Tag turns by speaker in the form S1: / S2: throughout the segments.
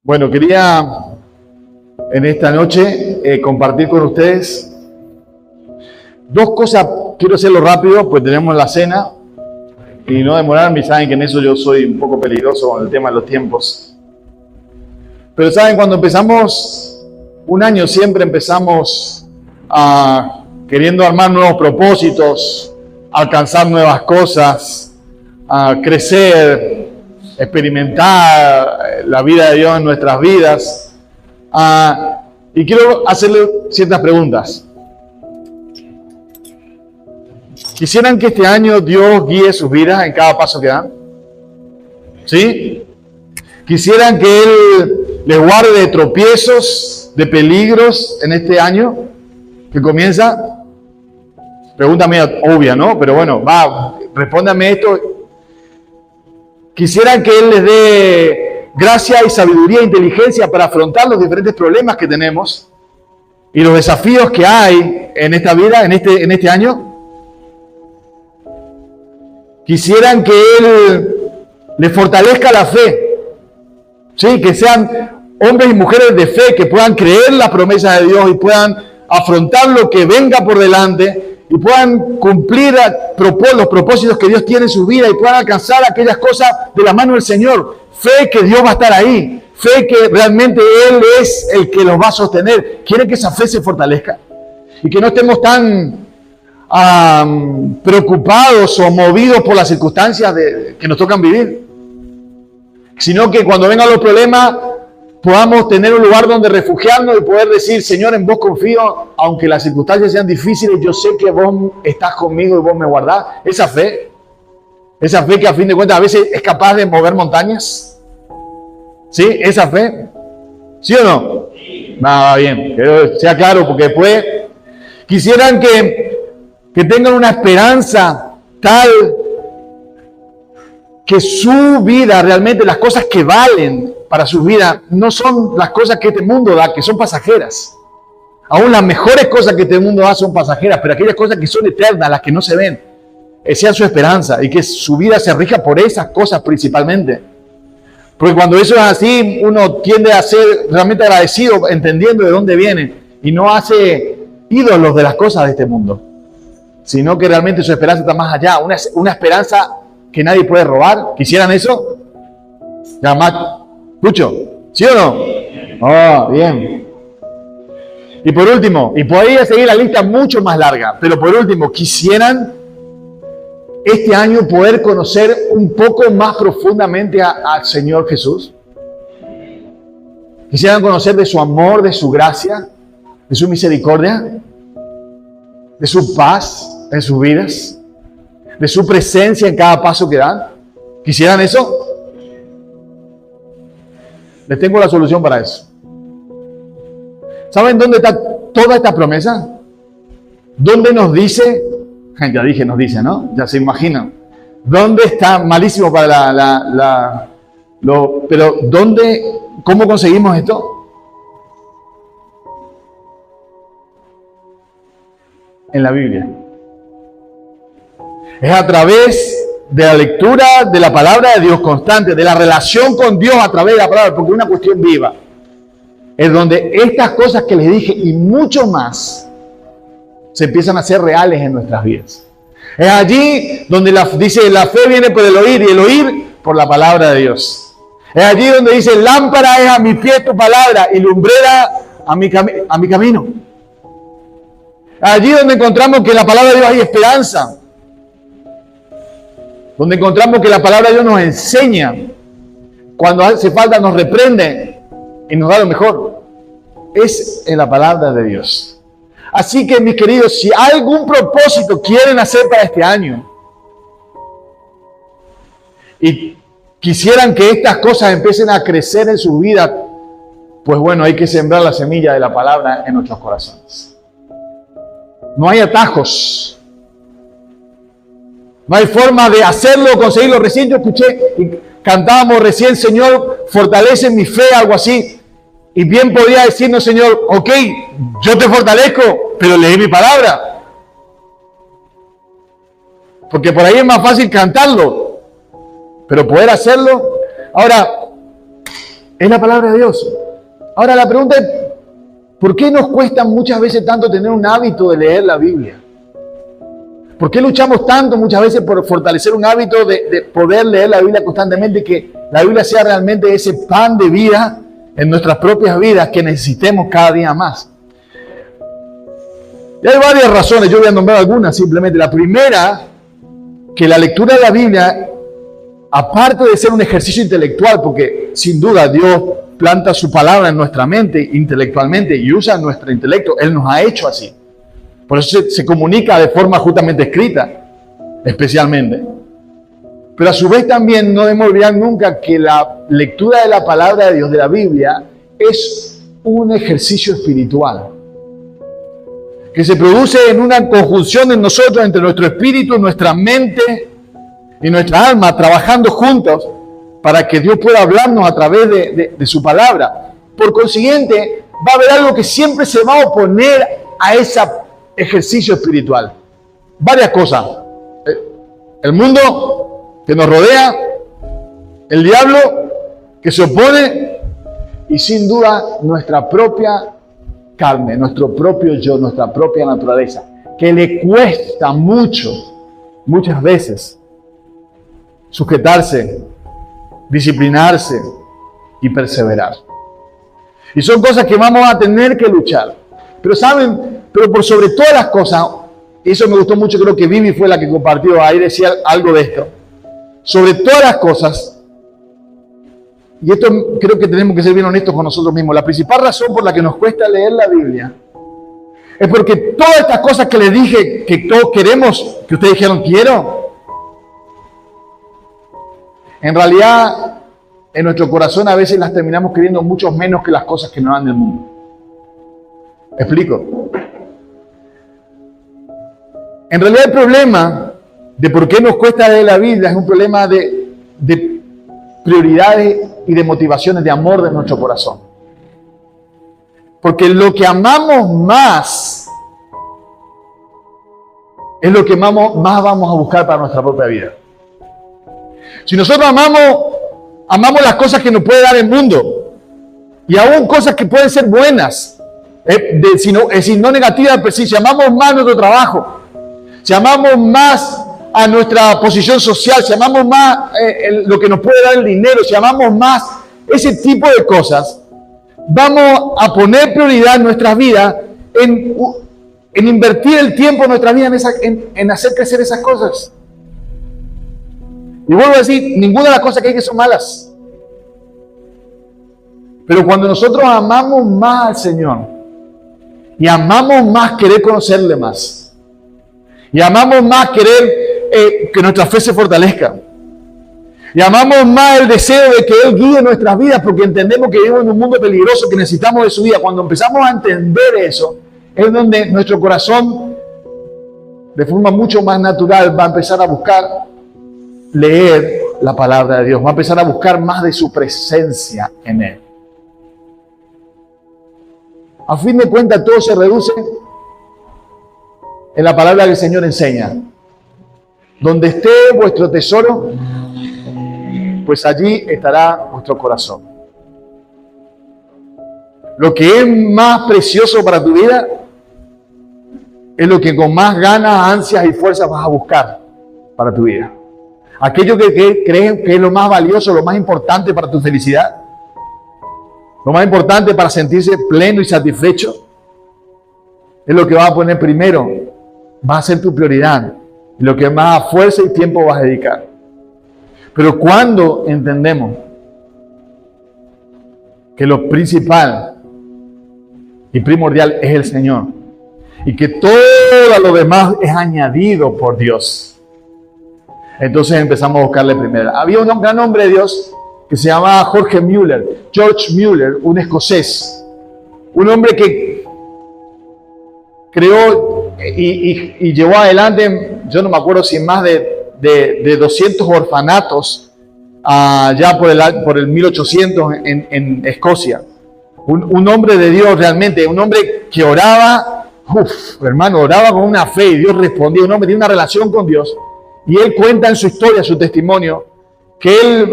S1: Bueno, quería en esta noche compartir con ustedes dos cosas. Quiero hacerlo rápido, pues tenemos la cena y no demorarme. Saben que en eso yo soy un poco peligroso con el tema de los tiempos. Pero saben, cuando empezamos un año siempre empezamos queriendo armar nuevos propósitos, alcanzar nuevas cosas, crecer, experimentar la vida de Dios en nuestras vidas. Y quiero hacerle ciertas preguntas. ¿Quisieran que este año Dios guíe sus vidas en cada paso que dan? ¿Sí? ¿Quisieran que Él les guarde de tropiezos, de peligros en este año que comienza? Pregunta medio obvia, ¿no? Pero bueno, respóndame esto. ¿Quisieran que Él les dé gracia y sabiduría e inteligencia para afrontar los diferentes problemas que tenemos y los desafíos que hay en esta vida, en este año? ¿Quisieran que Él les fortalezca la fe? ¿Sí? Que sean hombres y mujeres de fe, que puedan creer la promesa de Dios y puedan afrontar lo que venga por delante y puedan cumplir los propósitos que Dios tiene en su vida y puedan alcanzar aquellas cosas de la mano del Señor. Fe que Dios va a estar ahí. Fe que realmente Él es el que los va a sostener. ¿Quieren que esa fe se fortalezca? Y que no estemos tan preocupados o movidos por las circunstancias que nos tocan vivir, sino que cuando vengan los problemas podamos tener un lugar donde refugiarnos y poder decir: Señor, en vos confío, aunque las circunstancias sean difíciles, yo sé que vos estás conmigo y vos me guardás. Esa fe que a fin de cuentas a veces es capaz de mover montañas. ¿Sí? Esa fe. ¿Sí o no? Va bien, que sea claro, porque después quisieran que tengan una esperanza tal que su vida, realmente las cosas que valen para su vida, no son las cosas que este mundo da, que son pasajeras. Aún las mejores cosas que este mundo da son pasajeras, pero aquellas cosas que son eternas, las que no se ven, sean su esperanza y que su vida se rija por esas cosas principalmente. Porque cuando eso es así, uno tiende a ser realmente agradecido, entendiendo de dónde viene, y no hace ídolos de las cosas de este mundo, sino que realmente su esperanza está más allá, una esperanza que nadie puede robar. ¿Quisieran eso? Ya más, Lucho, ¿sí o no? Oh, bien. Y por último, y podría seguir la lista mucho más larga, pero por último, ¿quisieran este año poder conocer un poco más profundamente al Señor Jesús? ¿Quisieran conocer de su amor, de su gracia, de su misericordia, de su paz en sus vidas, de su presencia en cada paso que dan? ¿Quisieran eso? Les tengo la solución para eso. ¿Saben dónde está toda esta promesa? ¿Dónde nos dice? Ya dije, nos dice, ¿no? Ya se imaginan. ¿Dónde está? Malísimo para pero ¿dónde? ¿Cómo conseguimos esto? En la Biblia. Es a través de la lectura de la palabra de Dios constante, de la relación con Dios a través de la palabra, porque es una cuestión viva. Es donde estas cosas que les dije y mucho más se empiezan a hacer reales en nuestras vidas. Es allí donde dice: la fe viene por el oír y el oír por la palabra de Dios. Es allí donde dice: lámpara es a mi pie tu palabra y lumbrera a mi camino. Allí donde encontramos que en la palabra de Dios hay esperanza. Donde encontramos que la palabra de Dios nos enseña. Cuando hace falta nos reprende y nos da lo mejor. Es en la palabra de Dios. Así que, mis queridos, si algún propósito quieren hacer para este año y quisieran que estas cosas empiecen a crecer en su vida, pues bueno, hay que sembrar la semilla de la palabra en nuestros corazones. No hay atajos. No hay forma de hacerlo o conseguirlo. Recién yo escuché y cantábamos recién: Señor, fortalece mi fe, algo así. Y bien podría decirnos: Señor, ok, yo te fortalezco, pero leí mi palabra. Porque por ahí es más fácil cantarlo, pero poder hacerlo. Ahora, Es la palabra de Dios. Ahora la pregunta es, ¿por qué nos cuesta muchas veces tanto tener un hábito de leer la Biblia? ¿Por qué luchamos tanto muchas veces por fortalecer un hábito de poder leer la Biblia constantemente y que la Biblia sea realmente ese pan de vida en nuestras propias vidas que necesitemos cada día más? Y hay varias razones, yo voy a nombrar algunas simplemente. La primera, que la lectura de la Biblia, aparte de ser un ejercicio intelectual, porque sin duda Dios planta su palabra en nuestra mente intelectualmente y usa nuestro intelecto, Él nos ha hecho así. Por eso se comunica de forma justamente escrita, especialmente. Pero a su vez también no debemos olvidar nunca que la lectura de la palabra de Dios, de la Biblia, es un ejercicio espiritual. Que se produce en una conjunción en nosotros, entre nuestro espíritu, nuestra mente y nuestra alma, trabajando juntos para que Dios pueda hablarnos a través de su palabra. Por consiguiente, va a haber algo que siempre se va a oponer a ese ejercicio espiritual. Varias cosas. El mundo que nos rodea, el diablo que se opone y sin duda nuestra propia carne, nuestro propio yo, nuestra propia naturaleza, que le cuesta muchas veces sujetarse, disciplinarse y perseverar. Y son cosas que vamos a tener que luchar. Pero saben, pero por sobre todas las cosas, y eso me gustó mucho, creo que Vivi fue la que compartió, ahí decía algo de esto. Sobre todas las cosas, y esto creo que tenemos que ser bien honestos con nosotros mismos, la principal razón por la que nos cuesta leer la Biblia es porque todas estas cosas que les dije que todos queremos, que ustedes dijeron quiero, en realidad en nuestro corazón a veces las terminamos queriendo mucho menos que las cosas que nos dan del mundo. ¿Me explico? En realidad el problema de por qué nos cuesta leer la Biblia es un problema de prioridades y de motivaciones de amor de nuestro corazón. Porque lo que amamos más es lo que más vamos a buscar para nuestra propia vida. Si nosotros amamos las cosas que nos puede dar el mundo y aún cosas que pueden ser buenas, no negativas per se, si amamos más nuestro trabajo, si amamos más a nuestra posición social, si amamos más lo que nos puede dar el dinero, si amamos más ese tipo de cosas, vamos a poner prioridad en nuestras vidas en invertir el tiempo en nuestra vida en hacer crecer esas cosas. Y vuelvo a decir, ninguna de las cosas que hay que son malas. Pero cuando nosotros amamos más al Señor y amamos más querer conocerle más y amamos más querer que nuestra fe se fortalezca y amamos más el deseo de que Él guíe nuestras vidas porque entendemos que vivimos en un mundo peligroso que necesitamos de su vida, cuando empezamos a entender eso es donde nuestro corazón de forma mucho más natural va a empezar a buscar leer la palabra de Dios, va a empezar a buscar más de su presencia en Él. A fin de cuentas, todo se reduce en la palabra que el Señor enseña. Donde esté vuestro tesoro, pues allí estará vuestro corazón. Lo que es más precioso para tu vida es lo que con más ganas, ansias y fuerzas vas a buscar para tu vida. Aquello que crees que es lo más valioso, lo más importante para tu felicidad, lo más importante para sentirse pleno y satisfecho, es lo que vas a poner primero, va a ser tu prioridad, y lo que más fuerza y tiempo vas a dedicar. Pero cuando entendemos que lo principal y primordial es el Señor, y que todo lo demás es añadido por Dios, entonces empezamos a buscarle primero. Había un gran hombre de Dios que se llamaba George Mueller, un escocés. Un hombre que creó y llevó adelante, yo no me acuerdo si más de 200 orfanatos ya por el 1800 en Escocia. Un hombre de Dios realmente, un hombre que oraba, hermano, oraba con una fe y Dios respondía. Un hombre que tiene una relación con Dios. Y él cuenta en su historia, su testimonio, que él,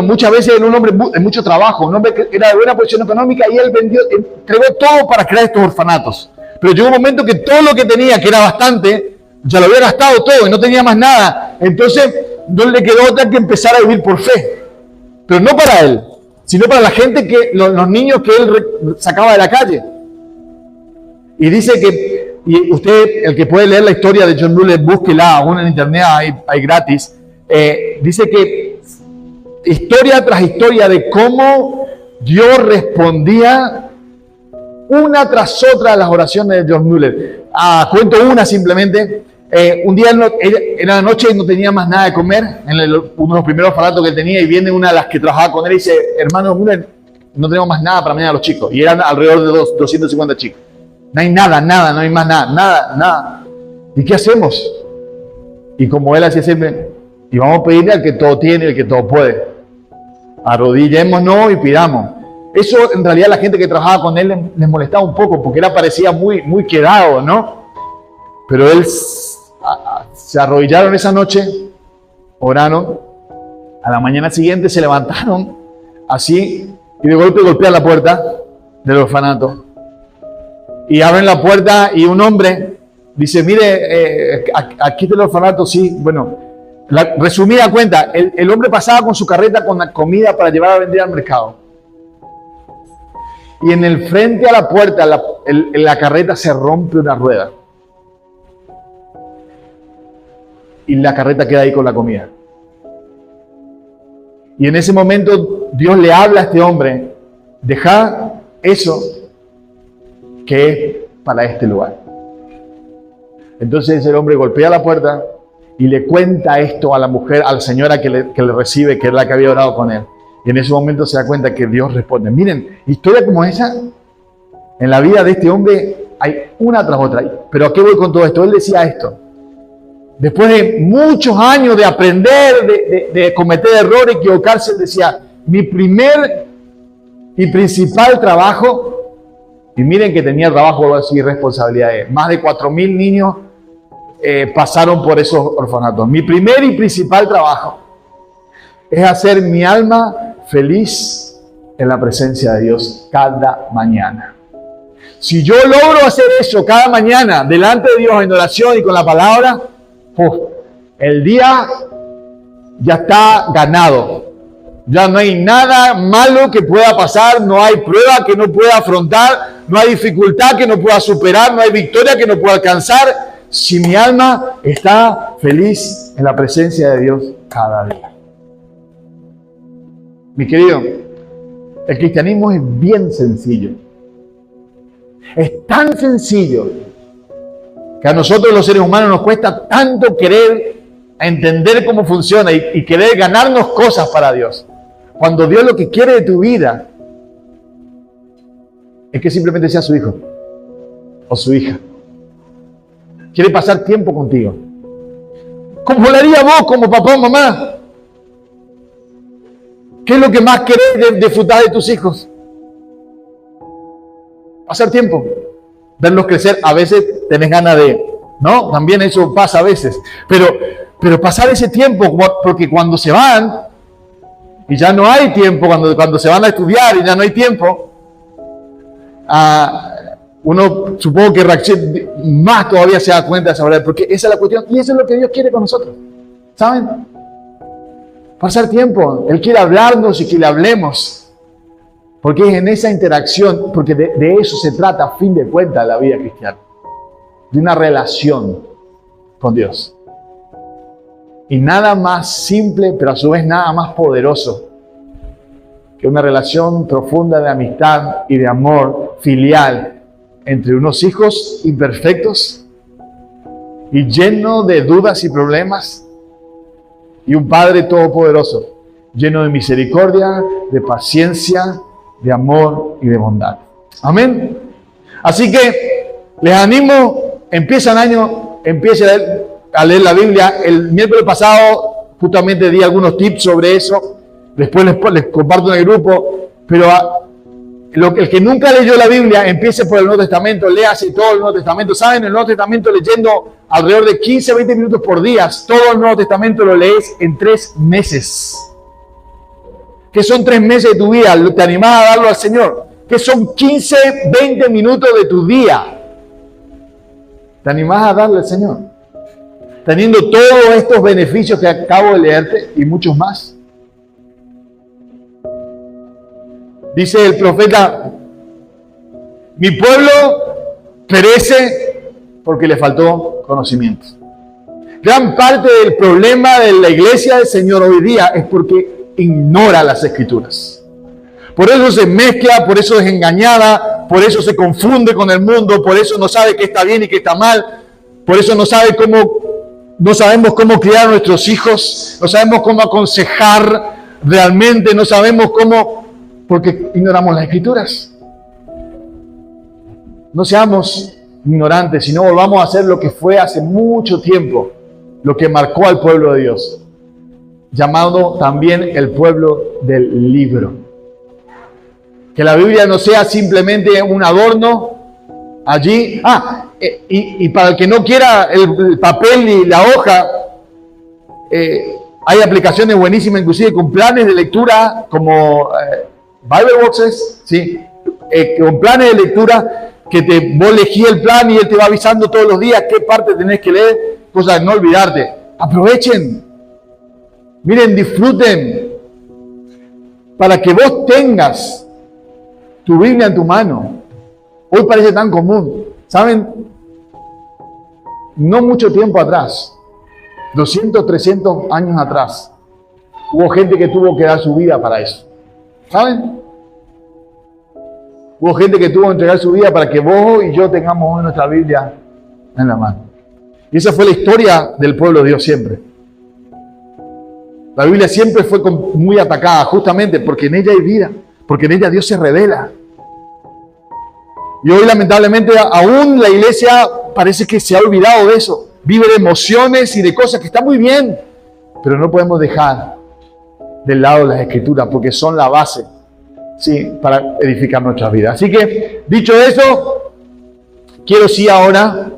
S1: muchas veces era un hombre de mucho trabajo, un hombre que era de buena posición económica y él entregó todo para crear estos orfanatos. Pero llegó un momento que todo lo que tenía, que era bastante, ya lo había gastado todo y no tenía más nada. Entonces no le quedó otra que empezar a vivir por fe. Pero no para él, sino para la gente, los niños que él sacaba de la calle. Y dice que, y usted, el que puede leer la historia de John Mueller, búsquela, aún en internet hay gratis. Dice que historia tras historia de cómo Dios respondía una tras otra a las oraciones de John Mueller. Cuento una simplemente. Un día era la noche y no tenía más nada de comer en uno de los primeros orfanatos que él tenía, y viene una de las que trabajaba con él y dice: hermano Mueller, no tenemos más nada para mañana los chicos. Y eran alrededor de 250 chicos. No hay nada, no hay más nada. ¿Y qué hacemos? Y como él hacía siempre, y vamos a pedirle al que todo tiene, el que todo puede. Arrodillémonos y pidamos. Eso en realidad la gente que trabajaba con él les molestaba un poco, porque él parecía muy quedado, ¿no? Pero él se arrodillaron esa noche, oraron, a la mañana siguiente se levantaron así y de golpe golpean la puerta del orfanato. Y abren la puerta y un hombre dice: mire, aquí está el orfanato. Sí, bueno, resumida cuenta, el hombre pasaba con su carreta con la comida para llevar a vender al mercado. Y en el frente a la puerta, la carreta se rompe una rueda. Y la carreta queda ahí con la comida. Y en ese momento Dios le habla a este hombre: deja eso que es para este lugar. Entonces el hombre golpea la puerta y le cuenta esto a la mujer, a la señora que le recibe, que es la que había orado con él. Y en ese momento se da cuenta que Dios responde. Miren, historia como esa, en la vida de este hombre hay una tras otra. Pero ¿a qué voy con todo esto? Él decía esto: después de muchos años de aprender, de cometer errores, equivocarse, él decía: mi primer y principal trabajo, y miren que tenía trabajo así, responsabilidades, más de 4.000 niños pasaron por esos orfanatos. Mi primer y principal trabajo es hacer mi alma feliz en la presencia de Dios cada mañana. Si yo logro hacer eso cada mañana delante de Dios en oración y con la palabra, el día ya está ganado. Ya no hay nada malo que pueda pasar, no hay prueba que no pueda afrontar, no hay dificultad que no pueda superar, no hay victoria que no pueda alcanzar, si mi alma está feliz en la presencia de Dios cada día. Mi querido, el cristianismo es bien sencillo. Es tan sencillo que a nosotros los seres humanos nos cuesta tanto querer entender cómo funciona y querer ganarnos cosas para Dios. Cuando Dios lo que quiere de tu vida es que simplemente seas su hijo o su hija. Quiere pasar tiempo contigo. ¿Cómo lo haría vos como papá o mamá? ¿Qué es lo que más querés disfrutar de tus hijos? Pasar tiempo, verlos crecer. A veces tenés ganas de, ¿no? También eso pasa a veces. Pero pasar ese tiempo, porque cuando se van, y ya no hay tiempo, cuando se van a estudiar y ya no hay tiempo, uno supongo que reacciona más todavía, se da cuenta de esa verdad, porque esa es la cuestión, y eso es lo que Dios quiere con nosotros, ¿saben? Pasar tiempo. Él quiere hablarnos y que le hablemos, porque es en esa interacción, porque de eso se trata a fin de cuentas la vida cristiana, de una relación con Dios. Y nada más simple, pero a su vez nada más poderoso que una relación profunda de amistad y de amor filial entre unos hijos imperfectos y llenos de dudas y problemas, y un Padre todopoderoso, lleno de misericordia, de paciencia, de amor y de bondad. Amén. Así que les animo, empieza el año, empiece a leer la Biblia. El miércoles pasado justamente di algunos tips sobre eso. Después les comparto en el grupo. Pero el que nunca leyó la Biblia, empiece por el Nuevo Testamento, léase todo el Nuevo Testamento. ¿Saben? El Nuevo Testamento, leyendo alrededor de 15 a 20 minutos por día, todo el Nuevo Testamento lo lees en 3 meses. ¿Qué son 3 meses de tu vida? ¿Te animás a darlo al Señor? ¿Qué son 15, 20 minutos de tu día? ¿Te animás a darle al Señor? Teniendo todos estos beneficios que acabo de leerte y muchos más. Dice el profeta, mi pueblo perece porque le faltó conocimiento. Gran parte del problema de la iglesia del Señor hoy día es porque ignora las Escrituras. Por eso se mezcla, por eso es engañada, por eso se confunde con el mundo, por eso no sabe qué está bien y qué está mal, por eso no sabemos cómo criar a nuestros hijos, no sabemos cómo aconsejar realmente, no sabemos cómo, porque ignoramos las Escrituras. No seamos ignorantes, sino volvamos a hacer lo que fue hace mucho tiempo, lo que marcó al pueblo de Dios, llamado también el pueblo del libro. Que la Biblia no sea simplemente un adorno allí. Y para el que no quiera el papel y la hoja, hay aplicaciones buenísimas, inclusive con planes de lectura como Bible Boxes, ¿sí? Con planes de lectura que vos elegís el plan y él te va avisando todos los días qué parte tenés que leer, cosa de no olvidarte. Aprovechen, miren, disfruten, para que vos tengas tu Biblia en tu mano. Hoy parece tan común. ¿Saben? No mucho tiempo atrás, 200, 300 años atrás, hubo gente que tuvo que dar su vida para eso. ¿Saben? Hubo gente que tuvo que entregar su vida para que vos y yo tengamos hoy nuestra Biblia en la mano. Y esa fue la historia del pueblo de Dios siempre. La Biblia siempre fue muy atacada, justamente porque en ella hay vida, porque en ella Dios se revela. Y hoy lamentablemente aún la iglesia parece que se ha olvidado de eso. Vive de emociones y de cosas que están muy bien, pero no podemos dejar de lado las Escrituras porque son la base, ¿sí?, para edificar nuestras vidas. Así que, dicho eso, quiero ahora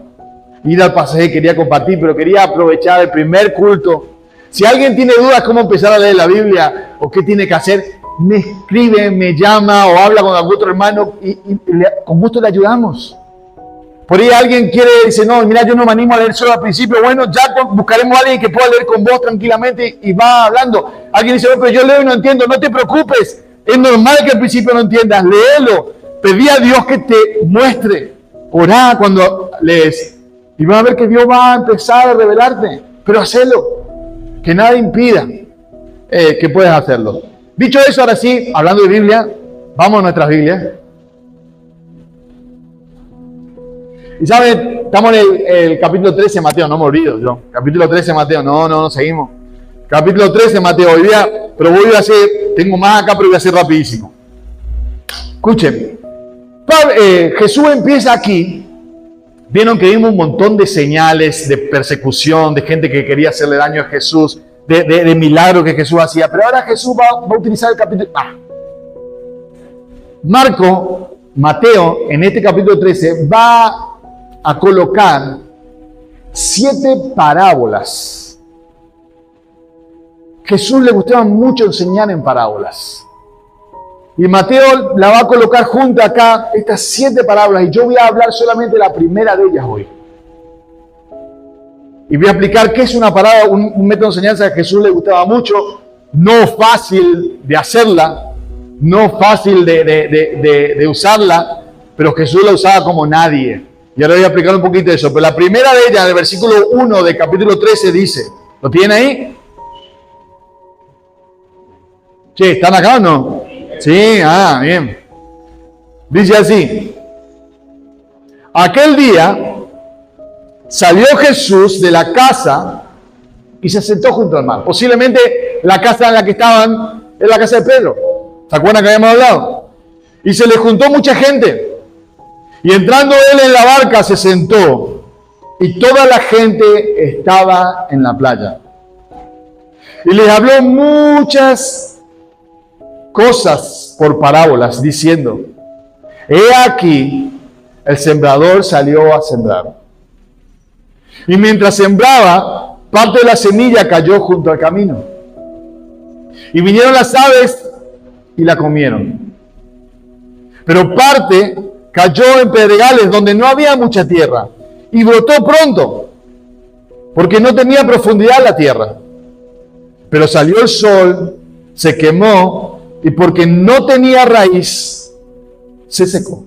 S1: ir al pasaje que quería compartir, pero quería aprovechar el primer culto. Si alguien tiene dudas cómo empezar a leer la Biblia o qué tiene que hacer, me escribe, me llama o habla con algún otro hermano y con gusto le ayudamos. Por ahí alguien dice, no, mira, yo no me animo a leer solo al principio. Bueno, ya buscaremos a alguien que pueda leer con vos tranquilamente y va hablando. Alguien dice, pero yo leo y no entiendo. No te preocupes, es normal que al principio no entiendas. Léelo, pedí a Dios que te muestre. Orá cuando lees y vas a ver que Dios va a empezar a revelarte. Pero hacelo, que nada impida que puedas hacerlo. Dicho eso, ahora sí, hablando de Biblia, vamos a nuestras Biblias. Y saben, estamos en el capítulo 13 de Mateo, no me olvido yo. Capítulo 13 de Mateo, no, seguimos. Capítulo 13 de Mateo, hoy día, pero voy a hacer, tengo más acá, pero voy a hacer rapidísimo. Escuchen, Jesús empieza aquí. Vieron que vimos un montón de señales de persecución, de gente que quería hacerle daño a Jesús, de milagros que Jesús hacía. Pero ahora Jesús va a utilizar el capítulo... Mateo, en este capítulo 13, va a colocar 7 parábolas. Jesús le gustaba mucho enseñar en parábolas. Y Mateo la va a colocar junto acá, estas 7 parábolas. Y yo voy a hablar solamente de la primera de ellas hoy. Y voy a explicar qué es una parábola, un método de enseñanza que a Jesús le gustaba mucho. No fácil de hacerla, no fácil de usarla, pero Jesús la usaba como nadie. Y ahora voy a explicar un poquito de eso. Pero la primera de ellas, en el versículo 1 del capítulo 13, dice, ¿lo tienen ahí? Sí, ¿están acá o no? Sí, bien. Dice así: aquel día salió Jesús de la casa y se sentó junto al mar. Posiblemente la casa en la que estaban es la casa de Pedro. ¿Se acuerdan que habíamos hablado? Y se le juntó mucha gente. Y entrando él en la barca se sentó. Y toda la gente estaba en la playa. Y les habló muchas cosas por parábolas, diciendo: he aquí, el sembrador salió a sembrar. Y mientras sembraba, parte de la semilla cayó junto al camino. Y vinieron las aves y la comieron. Pero parte cayó en pedregales donde no había mucha tierra y brotó pronto, porque no tenía profundidad la tierra. Pero salió el sol, se quemó y porque no tenía raíz, se secó.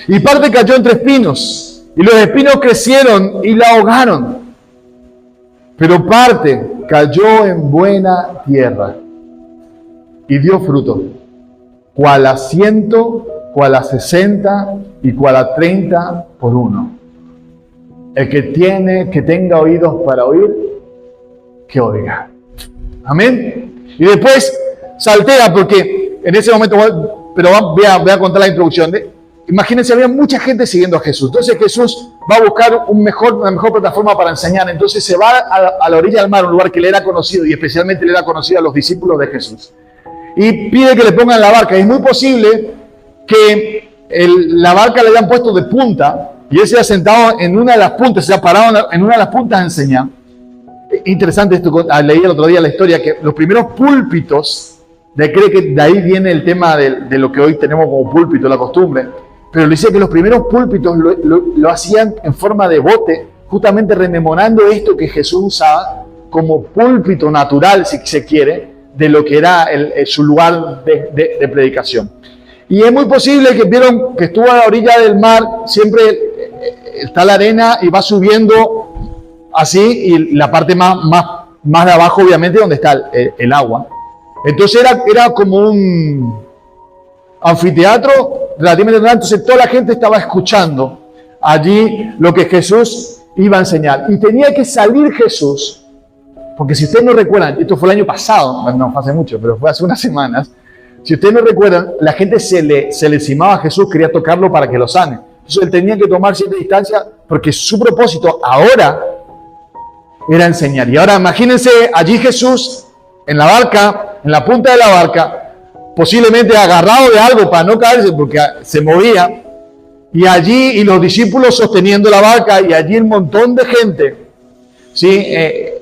S1: Y parte cayó entre espinos y los espinos crecieron y la ahogaron. Pero parte cayó en buena tierra y dio fruto, cual a 100, cual a 60 y cual a 30 por uno. El que tenga oídos para oír, que oiga. Amén. Y después saltea, porque en ese momento, pero voy a contar la introducción. Imagínense, había mucha gente siguiendo a Jesús. Entonces Jesús va a buscar una mejor plataforma para enseñar. Entonces se va a la orilla del mar, un lugar que le era conocido, y especialmente le era conocido a los discípulos de Jesús. Y pide que le pongan la barca. Y es muy posible que la barca le hayan puesto de punta, y él se ha sentado en una de las puntas, se ha parado en una de las puntas a enseñar. Interesante esto, leí el otro día la historia, que los primeros púlpitos, cree que de ahí viene el tema de lo que hoy tenemos como púlpito, la costumbre, pero le decía que los primeros púlpitos lo hacían en forma de bote, justamente rememorando esto que Jesús usaba como púlpito natural, si se quiere, de lo que era su lugar de predicación. Y es muy posible que vieron que estuvo a la orilla del mar, siempre está la arena y va subiendo así, y la parte más de abajo, obviamente, donde está el agua. Entonces era como un anfiteatro relativamente grande, entonces toda la gente estaba escuchando allí lo que Jesús iba a enseñar. Y tenía que salir Jesús, porque si ustedes no recuerdan, esto fue el año pasado, no fue hace mucho, pero fue hace unas semanas. Si ustedes no recuerdan, la gente se le encimaba a Jesús, quería tocarlo para que lo sane. Entonces él tenía que tomar cierta distancia, porque su propósito ahora era enseñar. Y ahora imagínense allí Jesús en la barca, en la punta de la barca, posiblemente agarrado de algo para no caerse porque se movía, y allí, y los discípulos sosteniendo la barca, y allí un montón de gente, ¿sí?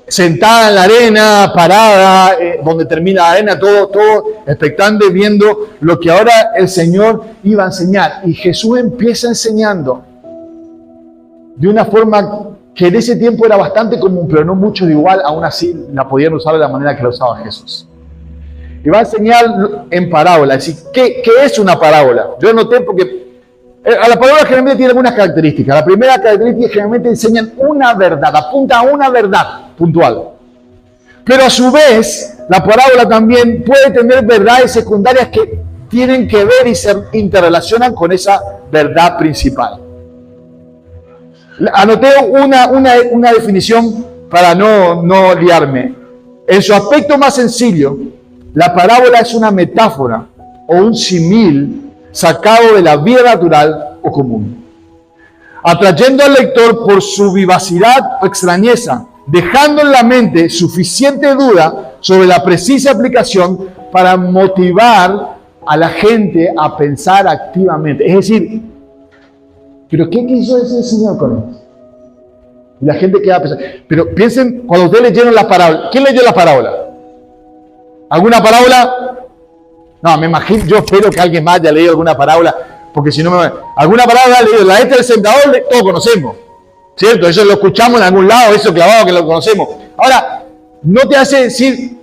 S1: Sentada en la arena, parada, donde termina la arena, todo expectante, viendo lo que ahora el Señor iba a enseñar. Y Jesús empieza enseñando de una forma que en ese tiempo era bastante común, pero no muchos igual, aún así la podían usar de la manera que la usaba Jesús. Y va a enseñar en parábola. Es decir, ¿qué es una parábola? Yo noté porque a la parábola generalmente tiene algunas características. La primera característica es que generalmente enseñan una verdad, apunta a una verdad puntual. Pero a su vez, la parábola también puede tener verdades secundarias que tienen que ver y se interrelacionan con esa verdad principal. Anoté una definición para no liarme. En su aspecto más sencillo, la parábola es una metáfora o un símil sacado de la vida natural o común, atrayendo al lector por su vivacidad o extrañeza, dejando en la mente suficiente duda sobre la precisa aplicación para motivar a la gente a pensar activamente. Es decir, ¿pero qué quiso decir el Señor con esto? Y la gente queda pensando. Pero piensen, cuando ustedes leyeron la parábola, ¿quién leyó la parábola? ¿Alguna parábola? No, me imagino, yo espero que alguien más haya leído alguna parábola, porque si no alguna parábola ha leído, la del sembrador, todos conocemos, ¿cierto? Eso lo escuchamos en algún lado, eso clavado que lo conocemos. Ahora, no te hace decir,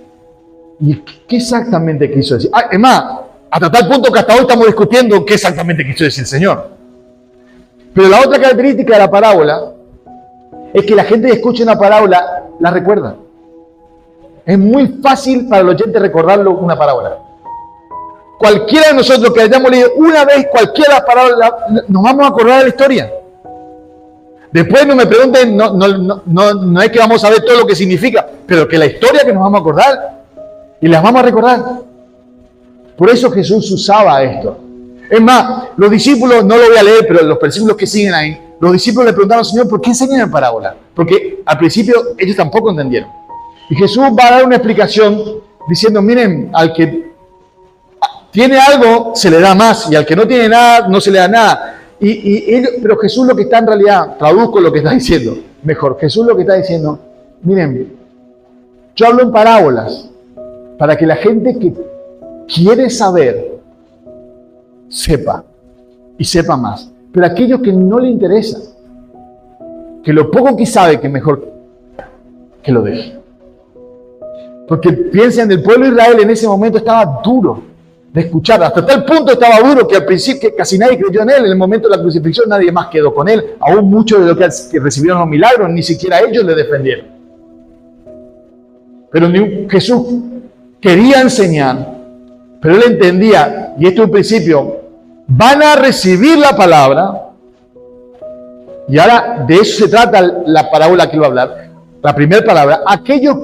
S1: ¿y qué exactamente quiso decir? Es más, hasta tal punto que hasta hoy estamos discutiendo qué exactamente quiso decir el Señor. Pero la otra característica de la parábola es que la gente que escucha una parábola la recuerda. Es muy fácil para el oyente recordarlo una parábola. Cualquiera de nosotros que hayamos leído una vez cualquiera parábola, nos vamos a acordar de la historia. Después no me pregunten, no es que vamos a ver todo lo que significa, pero que la historia que nos vamos a acordar y las vamos a recordar. Por eso Jesús usaba esto. Es más, los discípulos, no lo voy a leer, pero los versículos que siguen ahí, los discípulos le preguntaron al Señor, ¿por qué enseñan en parábola? Porque al principio ellos tampoco entendieron. Y Jesús va a dar una explicación diciendo, miren, al que tiene algo se le da más, y al que no tiene nada no se le da nada. Pero Jesús lo que está en realidad, traduzco lo que está diciendo mejor, Jesús lo que está diciendo, miren, yo hablo en parábolas para que la gente quiere saber, sepa y sepa más. Pero aquello que no le interesa, que lo poco que sabe, que mejor que lo deje. Porque piensen, el pueblo de Israel en ese momento estaba duro de escuchar. Hasta tal punto estaba duro que al principio casi nadie creyó en él. En el momento de la crucifixión nadie más quedó con él. Aún muchos de los que recibieron los milagros, ni siquiera ellos le defendieron. Pero Jesús quería enseñar, pero él entendía, y esto es un principio, van a recibir la palabra, y ahora de eso se trata la parábola que él va a hablar. La primera palabra, aquellos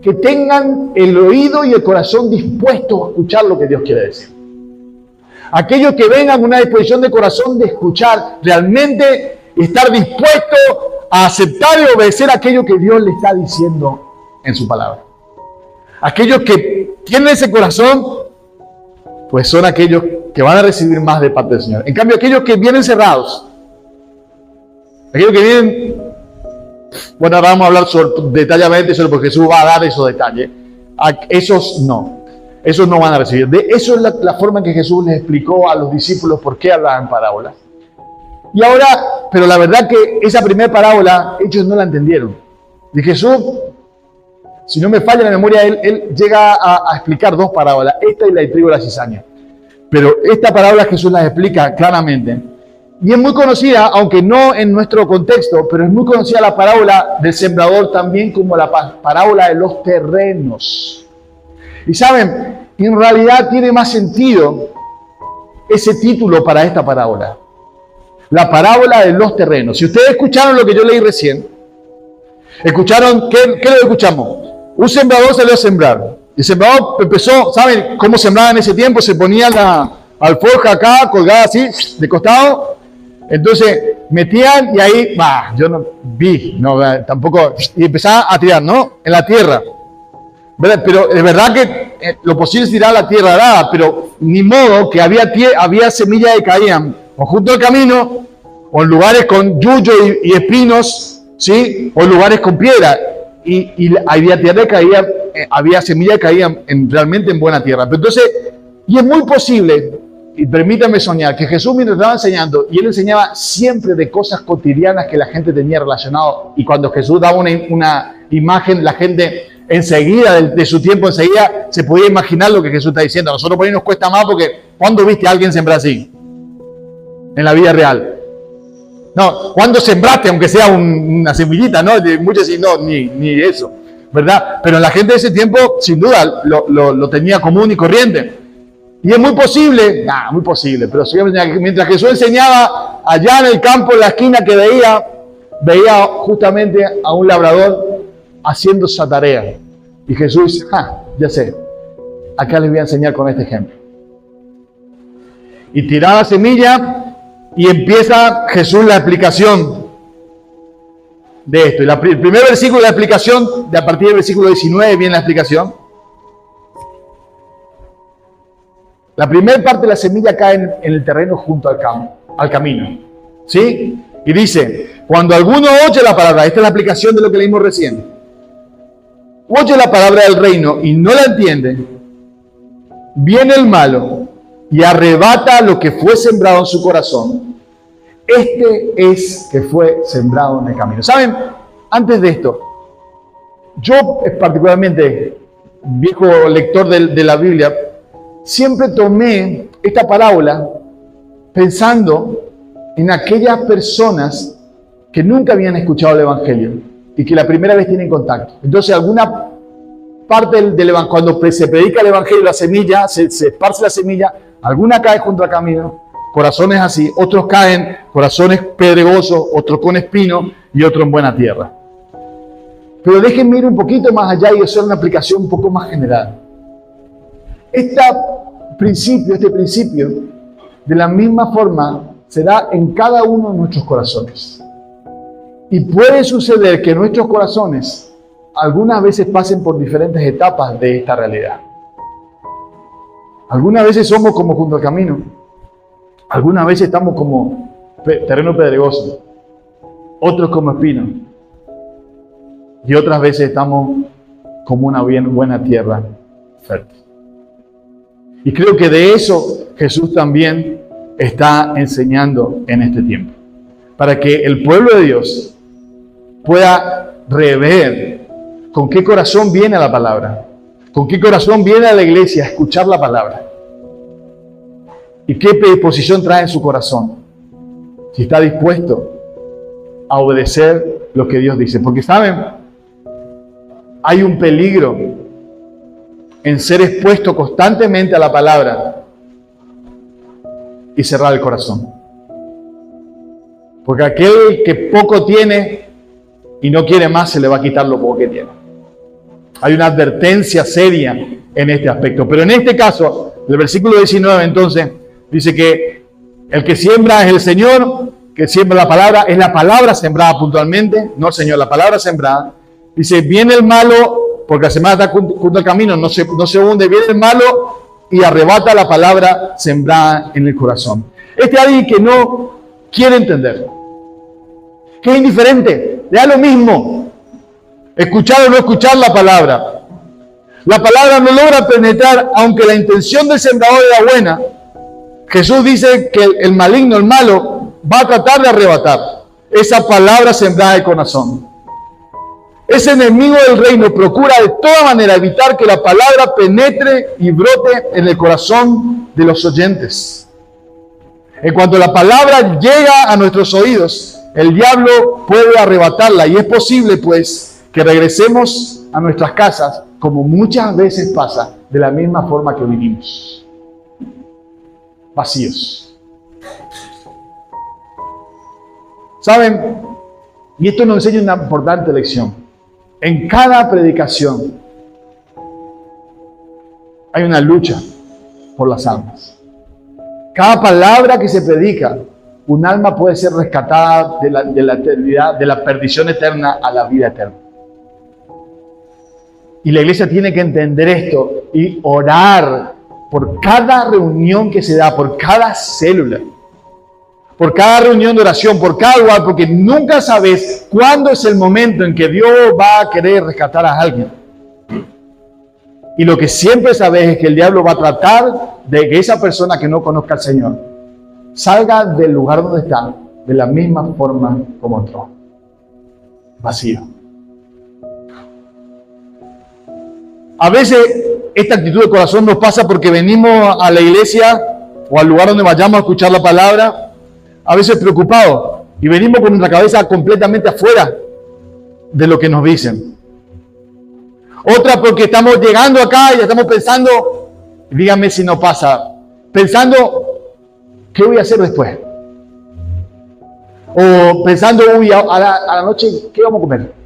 S1: que tengan el oído y el corazón dispuestos a escuchar lo que Dios quiere decir. Aquellos que vengan con una disposición de corazón de escuchar, realmente estar dispuestos a aceptar y obedecer aquello que Dios le está diciendo en su palabra. Aquellos que tienen ese corazón, pues son aquellos que van a recibir más de parte del Señor. En cambio, aquellos que vienen cerrados, aquellos que vienen, bueno, ahora vamos a hablar detalladamente sobre porque Jesús va a dar esos detalles. Esos no van a recibir. Eso es la forma en que Jesús les explicó a los discípulos por qué hablaban parábolas. Y ahora, pero la verdad que esa primera parábola, ellos no la entendieron. Y Jesús, si no me falla la memoria, él llega a explicar dos parábolas, esta y la del trigo y la cizaña. Pero esta parábola Jesús las explica claramente. Y es muy conocida, aunque no en nuestro contexto, pero es muy conocida la parábola del sembrador también como la parábola de los terrenos. Y saben, en realidad tiene más sentido ese título para esta parábola. La parábola de los terrenos. Si ustedes escucharon lo que yo leí recién, escucharon, ¿qué lo escuchamos? Un sembrador salió a sembrar. El sembrador empezó, ¿saben cómo sembraba en ese tiempo? Se ponía la alforja acá, colgada así, de costado. Entonces metían y ahí, yo no vi, tampoco, y empezaba a tirar, ¿no? En la tierra. ¿Verdad? Pero es verdad que lo posible es tirar a la tierra arada, pero ni modo que había semillas que caían o junto al camino, o en lugares con yuyo y espinos, ¿sí? O en lugares con piedra. Y había tierra que caía, había semillas que caían realmente en buena tierra. Pero entonces, y es muy posible, y permítanme soñar, que Jesús mientras estaba enseñando, y él enseñaba siempre de cosas cotidianas que la gente tenía relacionado, y cuando Jesús daba una imagen, la gente enseguida, de su tiempo enseguida, se podía imaginar lo que Jesús está diciendo. A nosotros por ahí nos cuesta más porque, ¿cuándo viste a alguien sembrar así? En la vida real. No, ¿cuándo sembraste, aunque sea una semillita? ¿No? Muchos dicen, no, ni eso, ¿verdad? Pero la gente de ese tiempo, sin duda, lo tenía común y corriente. Y es muy posible, pero mientras Jesús enseñaba allá en el campo, en la esquina que veía justamente a un labrador haciendo esa tarea. Y Jesús dice, ya sé, acá les voy a enseñar con este ejemplo. Y tiraba la semilla y empieza Jesús la explicación de esto. Y el primer versículo de la explicación, a partir del versículo 19 viene la explicación. La primera parte de la semilla cae en el terreno junto al camino. ¿Sí? Y dice, cuando alguno oye la palabra, esta es la aplicación de lo que leímos recién, oye la palabra del reino y no la entiende, viene el malo y arrebata lo que fue sembrado en su corazón. Este es que fue sembrado en el camino. ¿Saben? Antes de esto, yo particularmente, viejo lector de la Biblia, siempre tomé esta parábola pensando en aquellas personas que nunca habían escuchado el Evangelio y que la primera vez tienen contacto. Entonces, alguna parte del Evangelio, cuando se predica el Evangelio, la semilla, se esparce la semilla, alguna cae junto al camino, corazones así, otros caen, corazones pedregosos, otros con espinos y otros en buena tierra. Pero déjenme ir un poquito más allá y hacer una aplicación un poco más general. Este principio, de la misma forma, se da en cada uno de nuestros corazones. Y puede suceder que nuestros corazones algunas veces pasen por diferentes etapas de esta realidad. Algunas veces somos como junto al camino. Algunas veces estamos como terreno pedregoso. Otros como espino. Y otras veces estamos como una bien buena tierra fértil. Y creo que de eso Jesús también está enseñando en este tiempo. Para que el pueblo de Dios pueda rever con qué corazón viene a la palabra. Con qué corazón viene a la iglesia a escuchar la palabra. Y qué predisposición trae en su corazón. Si está dispuesto a obedecer lo que Dios dice. Porque saben, hay un peligro en ser expuesto constantemente a la palabra y cerrar el corazón. Porque aquel que poco tiene y no quiere más, se le va a quitar lo poco que tiene. Hay una advertencia seria en este aspecto. Pero en este caso, el versículo 19 entonces, dice que el que siembra es el Señor, que siembra la palabra, es la palabra sembrada puntualmente, no el Señor, la palabra sembrada. Dice, viene el malo, porque la semana está junto al camino, no se hunde, viene el malo y arrebata la palabra sembrada en el corazón. Este es alguien que no quiere entender, que es indiferente, le da lo mismo escuchar o no escuchar la palabra. La palabra no logra penetrar, aunque la intención del sembrador era buena. Jesús dice que el maligno, el malo, va a tratar de arrebatar esa palabra sembrada de corazón. Ese enemigo del reino procura de toda manera evitar que la palabra penetre y brote en el corazón de los oyentes. En cuanto la palabra llega a nuestros oídos, el diablo puede arrebatarla y es posible, pues, que regresemos a nuestras casas, como muchas veces pasa, de la misma forma que vinimos. Vacíos. ¿Saben? Y esto nos enseña una importante lección. En cada predicación hay una lucha por las almas. Cada palabra que se predica, un alma puede ser rescatada de la eternidad, de la perdición eterna a la vida eterna. Y la iglesia tiene que entender esto y orar por cada reunión que se da, por cada célula, por cada reunión de oración, por cada lugar, porque nunca sabes cuándo es el momento en que Dios va a querer rescatar a alguien. Y lo que siempre sabes es que el diablo va a tratar de que esa persona que no conozca al Señor salga del lugar donde está de la misma forma como entró. Vacío. A veces esta actitud de corazón nos pasa porque venimos a la iglesia o al lugar donde vayamos a escuchar la palabra, a veces preocupados, y venimos con nuestra cabeza completamente afuera de lo que nos dicen. Otra porque estamos llegando acá y estamos pensando, díganme si no pasa, pensando, ¿qué voy a hacer después? O pensando, uy, a la noche, ¿qué vamos a comer?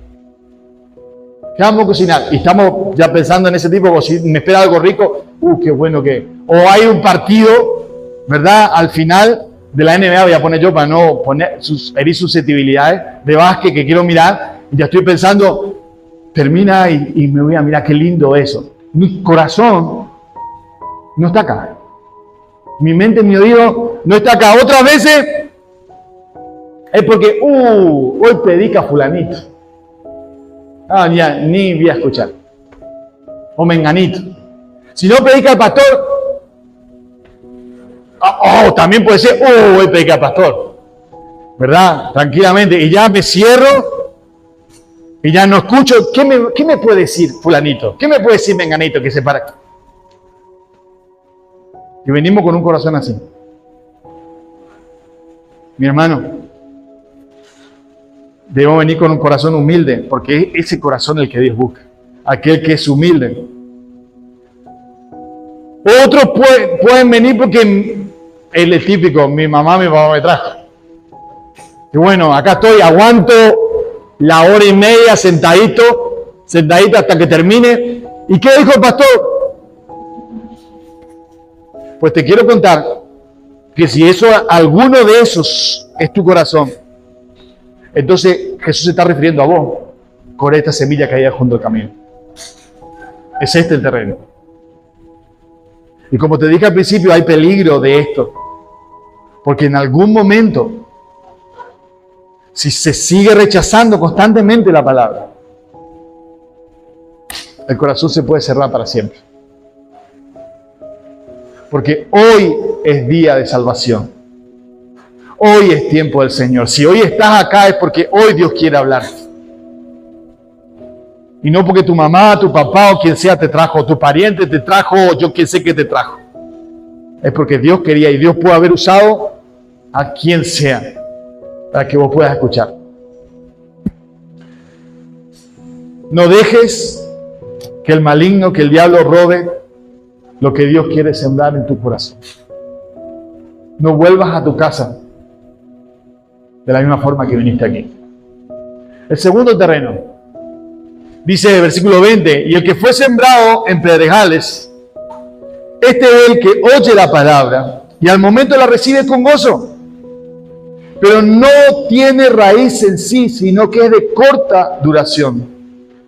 S1: ¿Qué vamos a cocinar? Y estamos ya pensando en ese tipo, como si me espera algo rico, qué bueno que... O hay un partido, ¿verdad? Al final de la NBA, voy a poner yo para no herir susceptibilidades, de básquet que quiero mirar, y ya estoy pensando, termina y me voy a mirar, qué lindo eso. Mi corazón no está acá. Mi mente, mi oído no está acá. Otras veces es porque, hoy predica fulanito. Ya, ni voy a escuchar. O menganito. Si no predica el pastor, también puede ser, hoy predica el pastor. ¿Verdad? Tranquilamente. Y ya me cierro y ya no escucho. ¿Qué me puede decir fulanito? ¿Qué me puede decir menganito que se para aquí? Y venimos con un corazón así. Mi hermano, debemos venir con un corazón humilde, porque es ese corazón el que Dios busca, aquel que es humilde. Otros pueden venir porque él es típico, mi papá me trajo. Y bueno, acá estoy, aguanto la hora y media sentadito hasta que termine. ¿Y qué dijo el pastor? Pues te quiero contar que si alguno de esos es tu corazón, entonces Jesús se está refiriendo a vos con esta semilla que hay junto al camino. Es este el terreno. Y como te dije al principio, hay peligro de esto. Porque en algún momento, si se sigue rechazando constantemente la palabra, el corazón se puede cerrar para siempre. Porque hoy es día de salvación. Hoy es tiempo del Señor. Si hoy estás acá es porque hoy Dios quiere hablar. Y no porque tu mamá, tu papá o quien sea te trajo, o tu pariente te trajo, o yo quien sé que te trajo. Es porque Dios quería y Dios puede haber usado a quien sea para que vos puedas escuchar. No dejes que el maligno, que el diablo robe lo que Dios quiere sembrar en tu corazón. No vuelvas a tu casa de la misma forma que viniste aquí. El segundo terreno, dice el versículo 20, y el que fue sembrado en pedregales, este es el que oye la palabra y al momento la recibe con gozo, pero no tiene raíz en sí, sino que es de corta duración.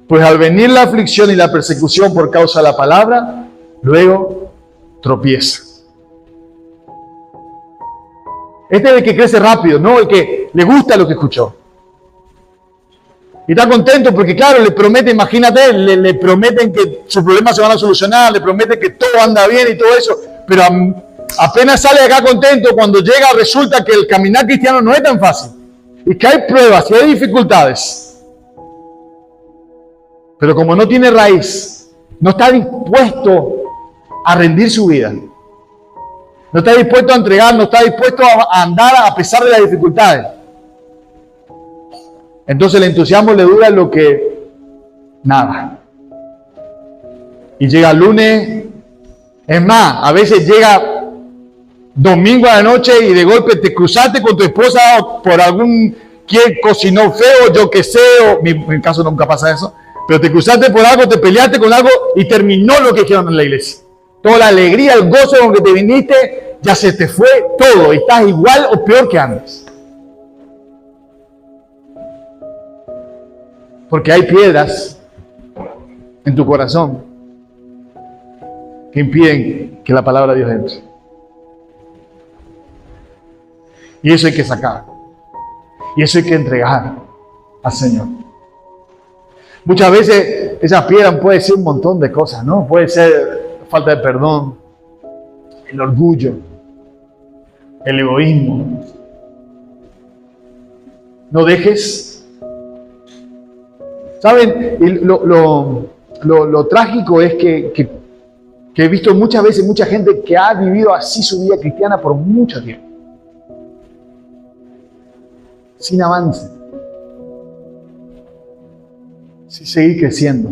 S1: Pues al venir la aflicción y la persecución por causa de la palabra, luego tropieza. Este es el que crece rápido, no el que le gusta lo que escuchó. Y está contento porque, claro, le promete, imagínate, le prometen que sus problemas se van a solucionar, le prometen que todo anda bien y todo eso, pero apenas sale acá contento, cuando llega resulta que el caminar cristiano no es tan fácil. Y que hay pruebas y hay dificultades. Pero como no tiene raíz, no está dispuesto a rendir su vida. No está dispuesto a entregar, no está dispuesto a andar a pesar de las dificultades. Entonces el entusiasmo le dura lo que nada. Y llega el lunes, es más, a veces llega domingo a la noche y de golpe te cruzaste con tu esposa por algún quien cocinó feo, yo qué sé, o en mi caso nunca pasa eso, pero te cruzaste por algo, te peleaste con algo y terminó lo que hicieron en la iglesia. Toda la alegría, el gozo con que te viniste, ya se te fue todo y estás igual o peor que antes. Porque hay piedras en tu corazón que impiden que la palabra de Dios entre. Y eso hay que sacar. Y eso hay que entregar al Señor. Muchas veces esas piedras pueden ser un montón de cosas, ¿no? Puede ser falta de perdón, el orgullo, el egoísmo. No dejes. ¿Saben? Y lo trágico es que he visto muchas veces mucha gente que ha vivido así su vida cristiana por mucho tiempo. Sin avance. Sin seguir creciendo.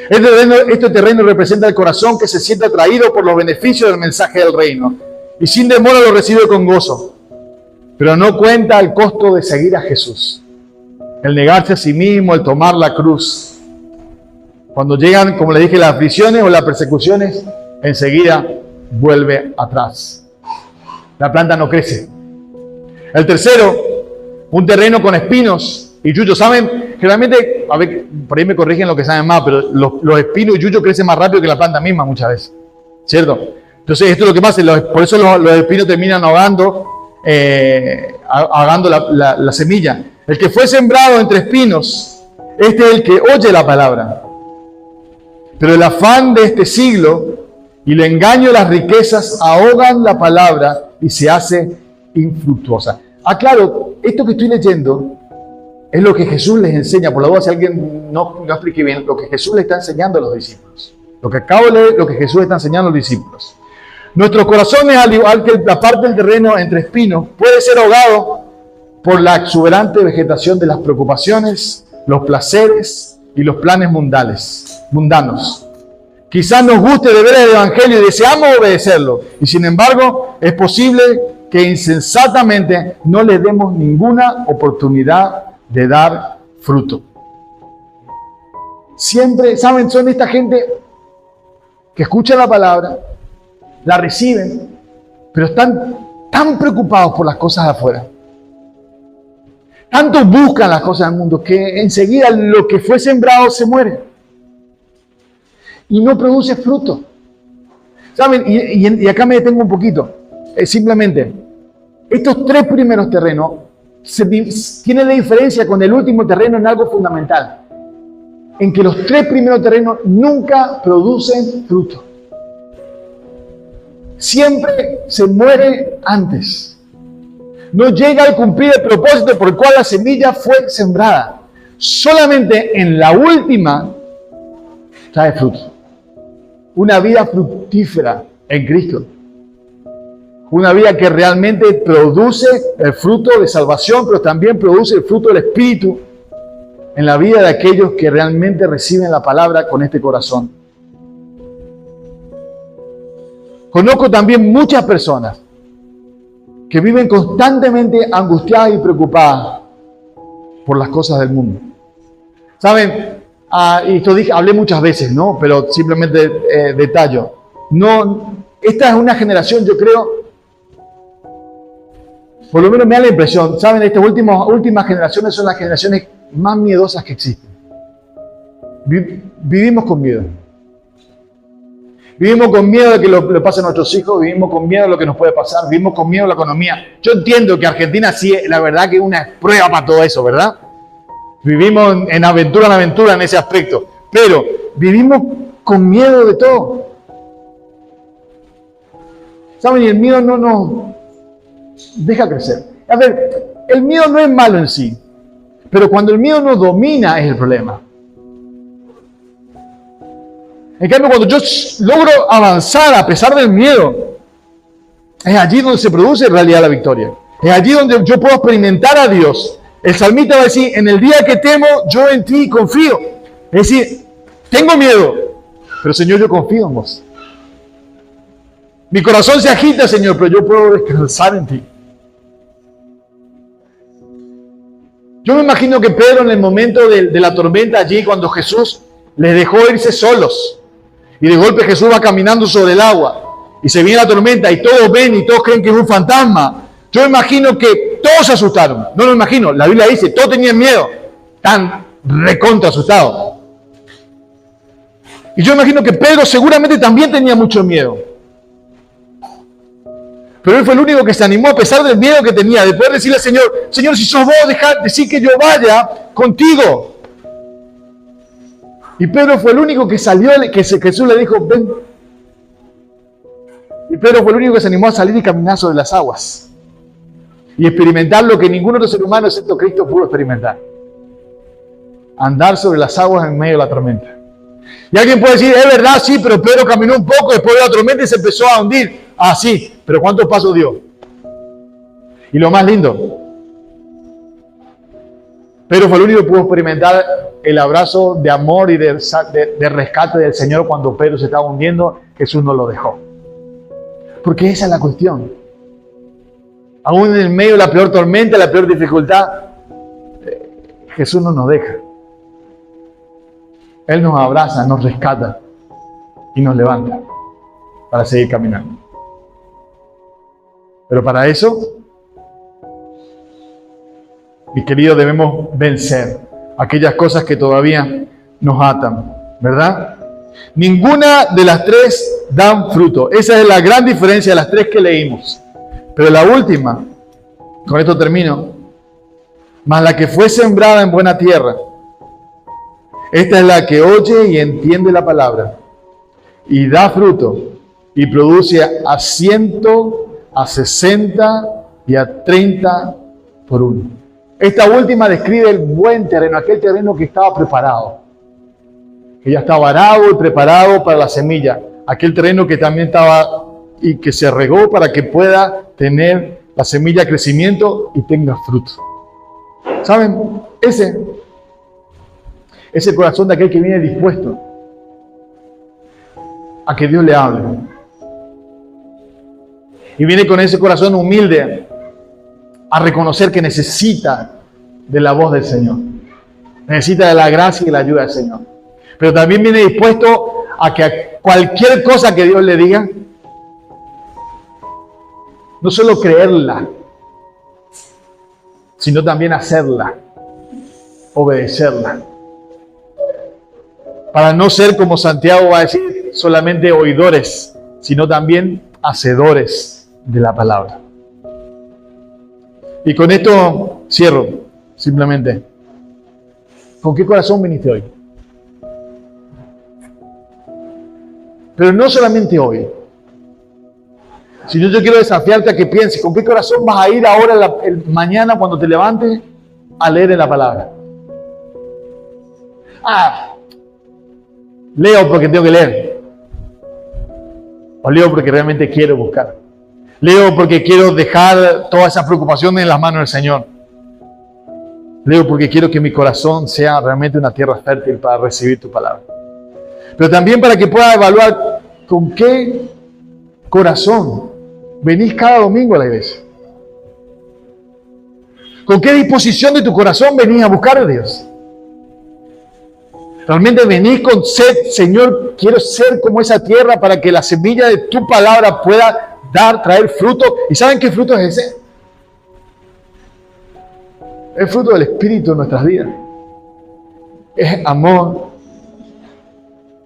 S1: Este terreno representa el corazón que se siente atraído por los beneficios del mensaje del reino y sin demora lo recibe con gozo, pero no cuenta el costo de seguir a Jesús. El negarse a sí mismo, el tomar la cruz. Cuando llegan, como le dije, las aflicciones o las persecuciones, enseguida vuelve atrás. La planta no crece. El tercero, un terreno con espinos y yuyos. ¿Saben? Generalmente, a ver, por ahí me corrigen lo que saben más, pero los espinos y yuyos crecen más rápido que la planta misma muchas veces. ¿Cierto? Entonces, esto es lo que pasa. Por eso los espinos terminan ahogando la semilla. El que fue sembrado entre espinos, este es el que oye la palabra. Pero el afán de este siglo y el engaño de las riquezas ahogan la palabra y se hace infructuosa. Claro, esto que estoy leyendo es lo que Jesús les enseña. Por la duda, si alguien no explique bien, lo que Jesús le está enseñando a los discípulos. Lo que acabo de leer, lo que Jesús está enseñando a los discípulos. Nuestros corazones, al igual que la parte del terreno entre espinos, puede ser ahogado por la exuberante vegetación de las preocupaciones, los placeres y los planes mundanos. Quizás nos guste de ver el Evangelio y deseamos obedecerlo, y sin embargo es posible que insensatamente no le demos ninguna oportunidad de dar fruto. Siempre, ¿saben? Son esta gente que escucha la palabra, la reciben, pero están tan preocupados por las cosas de afuera. Tanto buscan las cosas del mundo que enseguida lo que fue sembrado se muere. Y no produce fruto. ¿Saben? Y acá me detengo un poquito. Simplemente, estos tres primeros terrenos tienen la diferencia con el último terreno en algo fundamental. En que los tres primeros terrenos nunca producen fruto. siempre se muere antes. No llega al cumplir el propósito por el cual la semilla fue sembrada. Solamente en la última trae fruto. Una vida fructífera en Cristo. Una vida que realmente produce el fruto de salvación, pero también produce el fruto del Espíritu en la vida de aquellos que realmente reciben la palabra con este corazón. Conozco también muchas personas que viven constantemente angustiadas y preocupadas por las cosas del mundo. ¿Saben? Y esto hablé muchas veces, ¿no? Pero simplemente detallo. No, esta es una generación, yo creo, por lo menos me da la impresión, ¿saben? Estas últimas generaciones son las generaciones más miedosas que existen. Vivimos con miedo. Vivimos con miedo de que le pase a nuestros hijos, vivimos con miedo de lo que nos puede pasar, vivimos con miedo de la economía. Yo entiendo que Argentina sí, la verdad que es una prueba para todo eso, ¿verdad? Vivimos en aventura en ese aspecto, pero vivimos con miedo de todo. ¿Saben? Y el miedo no nos deja crecer. A ver, el miedo no es malo en sí, pero cuando el miedo nos domina es el problema. En cambio, cuando yo logro avanzar a pesar del miedo, es allí donde se produce en realidad la victoria. Es allí donde yo puedo experimentar a Dios. El salmista va a decir, en el día que temo, yo en ti confío. Es decir, tengo miedo, pero Señor, yo confío en vos. Mi corazón se agita, Señor, pero yo puedo descansar en ti. Yo me imagino que Pedro en el momento de la tormenta allí, cuando Jesús les dejó irse solos, y de golpe Jesús va caminando sobre el agua, y se viene la tormenta, y todos ven y todos creen que es un fantasma. Yo me imagino que todos se asustaron. No lo imagino, la Biblia dice, todos tenían miedo, tan recontra asustados. Y yo imagino que Pedro seguramente también tenía mucho miedo. Pero él fue el único que se animó a pesar del miedo que tenía, de poder decirle al Señor, Señor, si sos vos, decir que yo vaya contigo. Y Pedro fue el único que salió, que Jesús le dijo, ven. Y Pedro fue el único que se animó a salir y caminar sobre las aguas. Y experimentar lo que ningún otro ser humano, excepto Cristo, pudo experimentar. Andar sobre las aguas en medio de la tormenta. Y alguien puede decir, es verdad, sí, pero Pedro caminó un poco después de la tormenta y se empezó a hundir. Ah, sí, pero ¿cuántos pasos dio? Y lo más lindo, Pedro fue el único que pudo experimentar el abrazo de amor y de rescate del Señor cuando Pedro se estaba hundiendo. Jesús no lo dejó. Porque esa es la cuestión. Aún en el medio de la peor tormenta, la peor dificultad, Jesús no nos deja. Él nos abraza, nos rescata y nos levanta para seguir caminando. Pero para eso, mis queridos, debemos vencer aquellas cosas que todavía nos atan, ¿verdad? Ninguna de las tres dan fruto. Esa es la gran diferencia de las tres que leímos. Pero la última, con esto termino, mas la que fue sembrada en buena tierra, esta es la que oye y entiende la palabra y da fruto y produce a 100, a 60 y a 30 por uno. Esta última describe el buen terreno, aquel terreno que estaba preparado, que ya estaba arado y preparado para la semilla, aquel terreno que también estaba y que se regó para que pueda tener la semilla crecimiento y tenga fruto. ¿Saben? Ese es el corazón de aquel que viene dispuesto a que Dios le hable. Y viene con ese corazón humilde a reconocer que necesita de la voz del Señor. Necesita de la gracia y la ayuda del Señor. Pero también viene dispuesto a que cualquier cosa que Dios le diga, no solo creerla, sino también hacerla, obedecerla. Para no ser como Santiago va a decir, solamente oidores, sino también hacedores de la palabra. Y con esto cierro, simplemente. ¿Con qué corazón viniste hoy? Pero no solamente hoy, Si yo quiero desafiarte a que pienses, ¿con qué corazón vas a ir ahora, mañana, cuando te levantes, a leer en la palabra? Leo porque tengo que leer. O leo porque realmente quiero buscar. Leo porque quiero dejar todas esas preocupaciones en las manos del Señor. Leo porque quiero que mi corazón sea realmente una tierra fértil para recibir tu palabra. Pero también para que pueda evaluar con qué corazón venís cada domingo a la iglesia. ¿Con qué disposición de tu corazón venís a buscar a Dios? Realmente venís con sed, Señor, quiero ser como esa tierra para que la semilla de tu palabra pueda traer fruto. ¿Y saben qué fruto es ese? Es fruto del Espíritu en nuestras vidas. Es amor,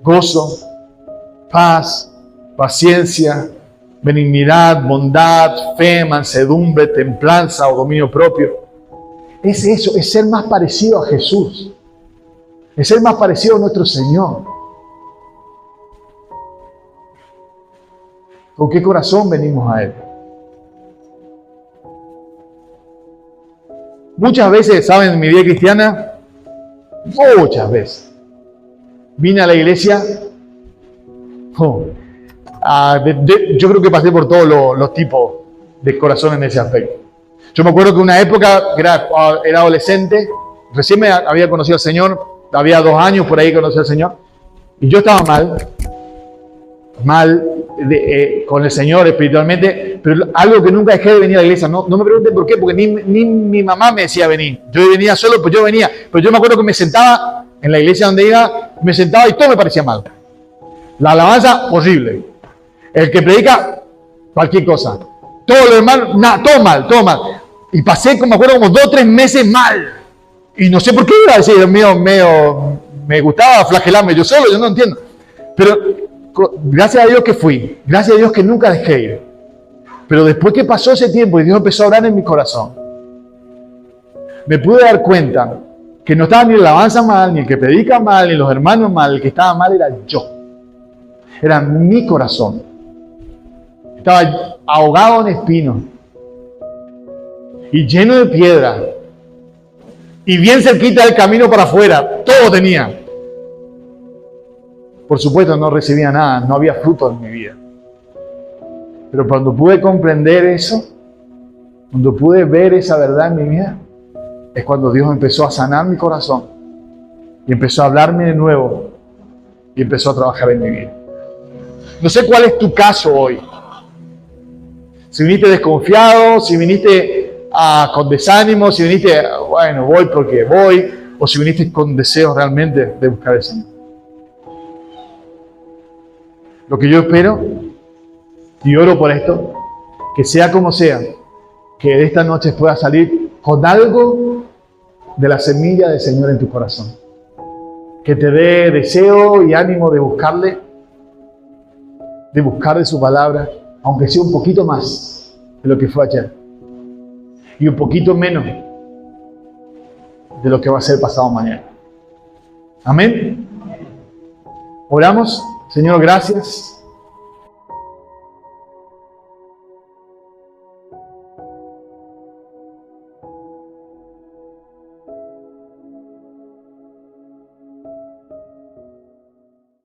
S1: gozo, paz, paciencia, benignidad, bondad, fe, mansedumbre, templanza o dominio propio. Es eso, es ser más parecido a Jesús. Es ser más parecido a nuestro Señor. ¿Con qué corazón venimos a Él? Muchas veces, ¿saben? En mi vida cristiana, muchas veces, vine a la iglesia. Yo creo que pasé por todos los tipos de corazón en ese aspecto. Yo me acuerdo que una época, era adolescente, recién me había conocido al Señor, había 2 años por ahí que conocí al Señor, y yo estaba mal con el Señor espiritualmente, pero algo que nunca dejé de venir a la iglesia. No me pregunten por qué, porque ni mi mamá me decía venir. Yo venía solo, pues yo venía. Pero yo me acuerdo que me sentaba en la iglesia donde iba, me sentaba y todo me parecía mal. La alabanza, horrible. El que predica, cualquier cosa. Todo lo demás, todo mal. Y pasé, me acuerdo, como 2 o 3 meses mal. Y no sé por qué iba a decir, me gustaba flagelarme yo solo, yo no entiendo. Pero gracias a Dios que fui, gracias a Dios que nunca dejé ir. Pero después que pasó ese tiempo y Dios empezó a orar en mi corazón, me pude dar cuenta que no estaba ni la alabanza mal, ni el que predica mal, ni los hermanos mal. El que estaba mal era yo. Era mi corazón. Estaba ahogado en espinos y lleno de piedra y bien cerquita del camino para afuera. Todo tenía. Por supuesto no recibía nada, no había fruto en mi vida. Pero cuando pude comprender eso, cuando pude ver esa verdad en mi vida, es cuando Dios empezó a sanar mi corazón y empezó a hablarme de nuevo y empezó a trabajar en mi vida. No sé cuál es tu caso hoy. Si viniste desconfiado, si viniste con desánimo, si viniste, bueno, voy porque voy, o si viniste con deseos realmente de buscar al Señor. Lo que yo espero y oro por esto, que sea como sea, que de esta noche puedas salir con algo de la semilla del Señor en tu corazón. Que te dé deseo y ánimo de buscarle, de buscar de su palabra, aunque sea un poquito más de lo que fue ayer. Y un poquito menos de lo que va a ser pasado mañana. Amén. Oramos. Señor, gracias.